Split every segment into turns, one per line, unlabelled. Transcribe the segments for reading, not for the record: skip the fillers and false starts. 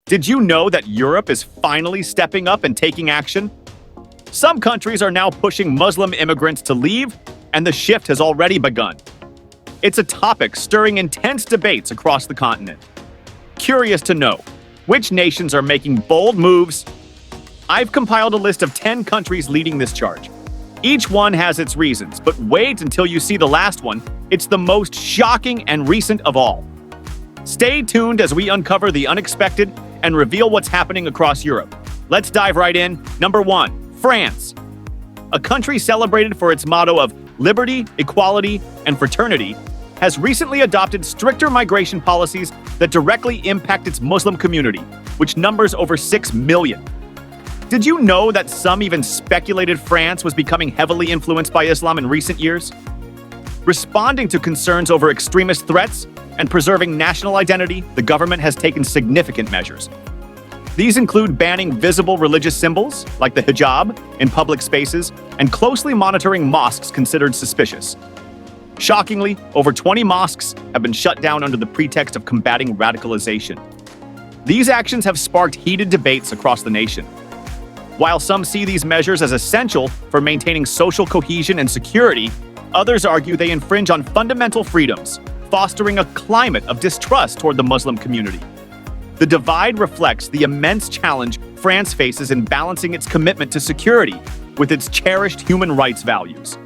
Did you know that Europe is finally stepping up and taking action? Some countries are now pushing Muslim immigrants to leave, and the shift has already begun. It's a topic stirring intense debates across the continent. Curious to know, which nations are making bold moves? I've compiled a list of 10 countries leading this charge. Each one has its reasons, but wait until you see the last one. It's the most shocking and recent of all. Stay tuned as we uncover the unexpected and reveal what's happening across Europe. Let's dive right in. Number 1, France. A country celebrated for its motto of liberty, equality, and fraternity, has recently adopted stricter migration policies that directly impact its Muslim community, which numbers over 6 million. Did you know that some even speculated France was becoming heavily influenced by Islam in recent years? Responding to concerns over extremist threats and preserving national identity, the government has taken significant measures. These include banning visible religious symbols, like the hijab, in public spaces, and closely monitoring mosques considered suspicious. Shockingly, over 20 mosques have been shut down under the pretext of combating radicalization. These actions have sparked heated debates across the nation. While some see these measures as essential for maintaining social cohesion and security, others argue they infringe on fundamental freedoms, fostering a climate of distrust toward the Muslim community. The divide reflects the immense challenge France faces in balancing its commitment to security with its cherished human rights values.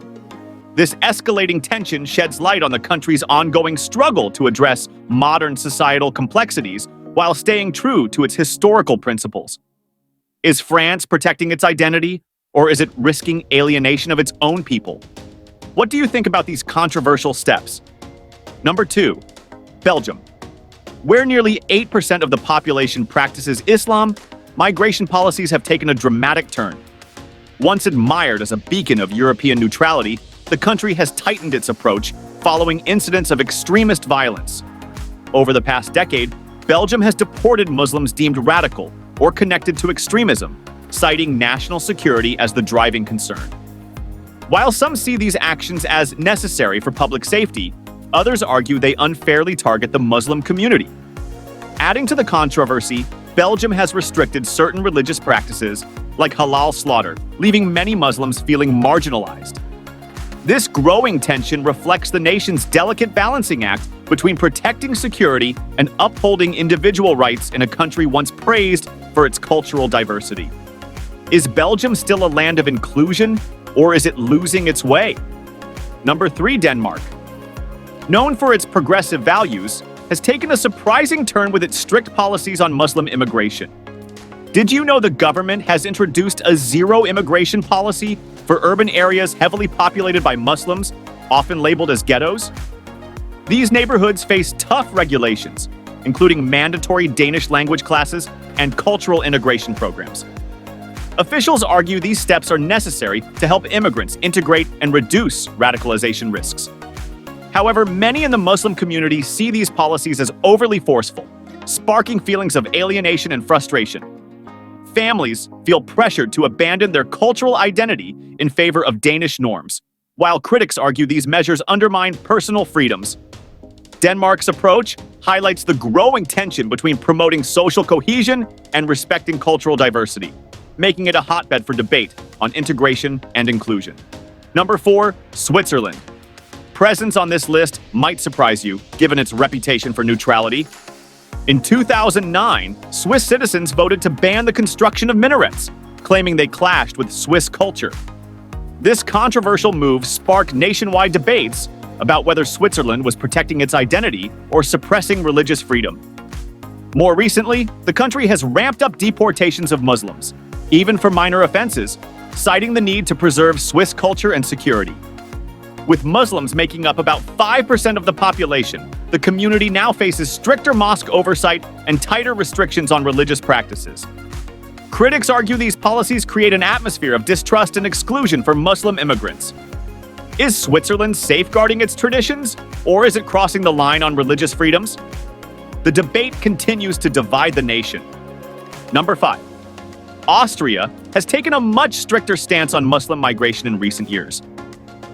This escalating tension sheds light on the country's ongoing struggle to address modern societal complexities while staying true to its historical principles. Is France protecting its identity, or is it risking alienation of its own people? What do you think about these controversial steps? Number 2, Belgium. Where nearly 8% of the population practices Islam, migration policies have taken a dramatic turn. Once admired as a beacon of European neutrality, the country has tightened its approach following incidents of extremist violence. Over the past decade, Belgium has deported Muslims deemed radical or connected to extremism, citing national security as the driving concern. While some see these actions as necessary for public safety, others argue they unfairly target the Muslim community. Adding to the controversy, Belgium has restricted certain religious practices, like halal slaughter, leaving many Muslims feeling marginalized. This growing tension reflects the nation's delicate balancing act between protecting security and upholding individual rights in a country once praised for its cultural diversity. Is Belgium still a land of inclusion, or is it losing its way? Number 3, Denmark. Known for its progressive values, has taken a surprising turn with its strict policies on Muslim immigration. Did you know the government has introduced a zero immigration policy for urban areas heavily populated by Muslims, often labeled as ghettos? These neighborhoods face tough regulations, including mandatory Danish language classes and cultural integration programs. Officials argue these steps are necessary to help immigrants integrate and reduce radicalization risks. However, many in the Muslim community see these policies as overly forceful, sparking feelings of alienation and frustration. Families feel pressured to abandon their cultural identity in favor of Danish norms, while critics argue these measures undermine personal freedoms. Denmark's approach highlights the growing tension between promoting social cohesion and respecting cultural diversity, making it a hotbed for debate on integration and inclusion. Number 4, Switzerland. Presence on this list might surprise you, given its reputation for neutrality. In 2009, Swiss citizens voted to ban the construction of minarets, claiming they clashed with Swiss culture. This controversial move sparked nationwide debates about whether Switzerland was protecting its identity or suppressing religious freedom. More recently, the country has ramped up deportations of Muslims, even for minor offenses, citing the need to preserve Swiss culture and security. With Muslims making up about 5% of the population, the community now faces stricter mosque oversight and tighter restrictions on religious practices. Critics argue these policies create an atmosphere of distrust and exclusion for Muslim immigrants. Is Switzerland safeguarding its traditions, or is it crossing the line on religious freedoms? The debate continues to divide the nation. Number 5. Austria has taken a much stricter stance on Muslim migration in recent years.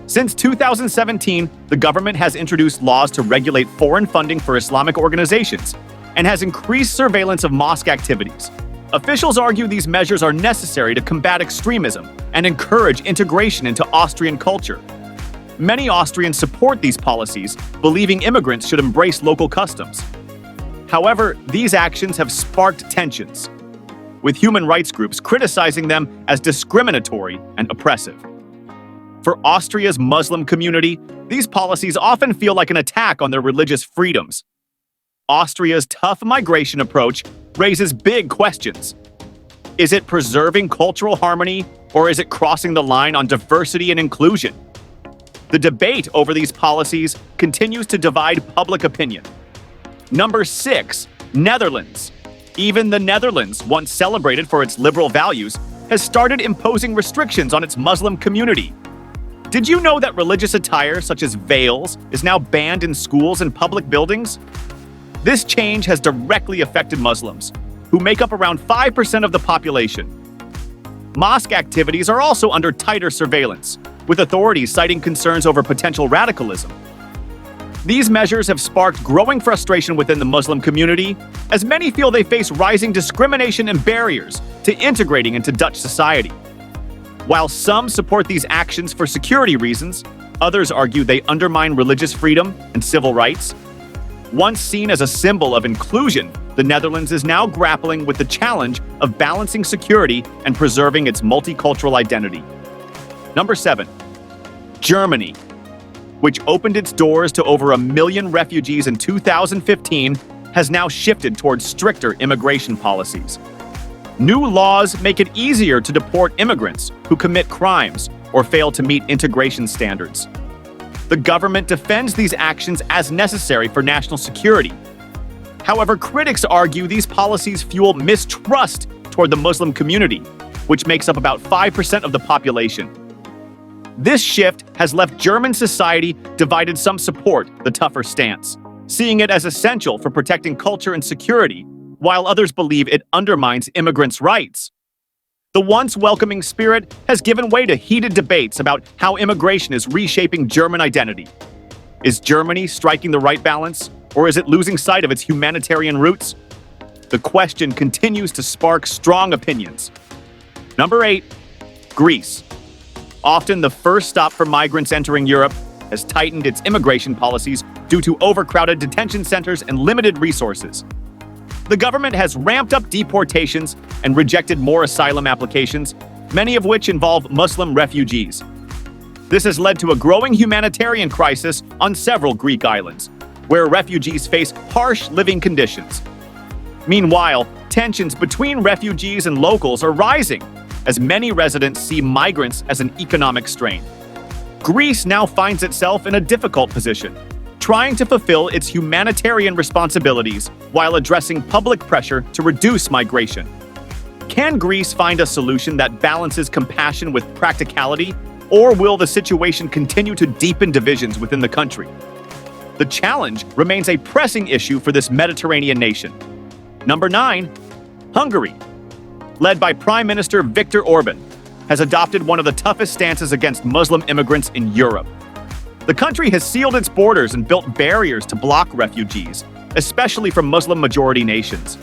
Since 2017, the government has introduced laws to regulate foreign funding for Islamic organizations and has increased surveillance of mosque activities. Officials argue these measures are necessary to combat extremism and encourage integration into Austrian culture. Many Austrians support these policies, believing immigrants should embrace local customs. However, these actions have sparked tensions, with human rights groups criticizing them as discriminatory and oppressive. For Austria's Muslim community, these policies often feel like an attack on their religious freedoms. Austria's tough migration approach raises big questions. Is it preserving cultural harmony, or is it crossing the line on diversity and inclusion? The debate over these policies continues to divide public opinion. Number 6, Netherlands. Even the Netherlands, once celebrated for its liberal values, has started imposing restrictions on its Muslim community. Did you know that religious attire, such as veils, is now banned in schools and public buildings? This change has directly affected Muslims, who make up around 5% of the population. Mosque activities are also under tighter surveillance, with authorities citing concerns over potential radicalism. These measures have sparked growing frustration within the Muslim community, as many feel they face rising discrimination and barriers to integrating into Dutch society. While some support these actions for security reasons, others argue they undermine religious freedom and civil rights. Once seen as a symbol of inclusion, the Netherlands is now grappling with the challenge of balancing security and preserving its multicultural identity. Number 7, Germany, which opened its doors to over 1 million refugees in 2015, has now shifted towards stricter immigration policies. New laws make it easier to deport immigrants who commit crimes or fail to meet integration standards. The government defends these actions as necessary for national security. However, critics argue these policies fuel mistrust toward the Muslim community, which makes up about 5% of the population. This shift has left German society divided. Some support the tougher stance, seeing it as essential for protecting culture and security, while others believe it undermines immigrants' rights. The once welcoming spirit has given way to heated debates about how immigration is reshaping German identity. Is Germany striking the right balance, or is it losing sight of its humanitarian roots? The question continues to spark strong opinions. Number 8, Greece. Often the first stop for migrants entering Europe, has tightened its immigration policies due to overcrowded detention centers and limited resources. The government has ramped up deportations and rejected more asylum applications, many of which involve Muslim refugees. This has led to a growing humanitarian crisis on several Greek islands, where refugees face harsh living conditions. Meanwhile, tensions between refugees and locals are rising, as many residents see migrants as an economic strain. Greece now finds itself in a difficult position, trying to fulfill its humanitarian responsibilities while addressing public pressure to reduce migration. Can Greece find a solution that balances compassion with practicality, or will the situation continue to deepen divisions within the country? The challenge remains a pressing issue for this Mediterranean nation. Number 9, Hungary, led by Prime Minister Viktor Orban, has adopted one of the toughest stances against Muslim immigrants in Europe. The country has sealed its borders and built barriers to block refugees, especially from Muslim-majority nations.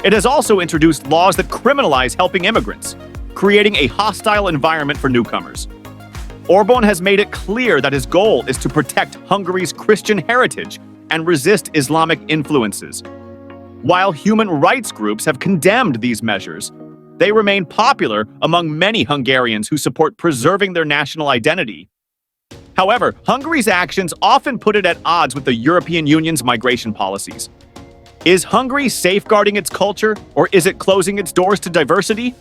It has also introduced laws that criminalize helping immigrants, creating a hostile environment for newcomers. Orban has made it clear that his goal is to protect Hungary's Christian heritage and resist Islamic influences. While human rights groups have condemned these measures, they remain popular among many Hungarians who support preserving their national identity. However, Hungary's actions often put it at odds with the European Union's migration policies. Is Hungary safeguarding its culture, or is it closing its doors to diversity?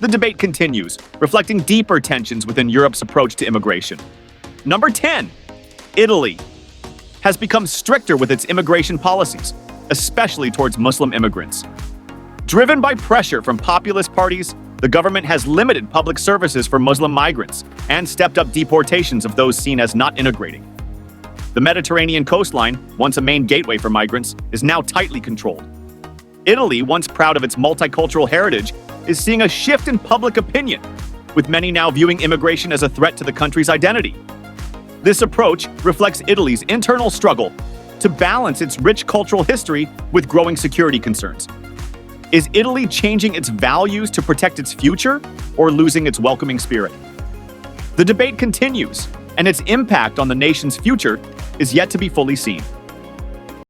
The debate continues, reflecting deeper tensions within Europe's approach to immigration. Number 10, Italy, has become stricter with its immigration policies, especially towards Muslim immigrants. Driven by pressure from populist parties, the government has limited public services for Muslim migrants and stepped up deportations of those seen as not integrating. The Mediterranean coastline, once a main gateway for migrants, is now tightly controlled. Italy, once proud of its multicultural heritage, is seeing a shift in public opinion, with many now viewing immigration as a threat to the country's identity. This approach reflects Italy's internal struggle to balance its rich cultural history with growing security concerns. Is Italy changing its values to protect its future or losing its welcoming spirit? The debate continues, and its impact on the nation's future is yet to be fully seen.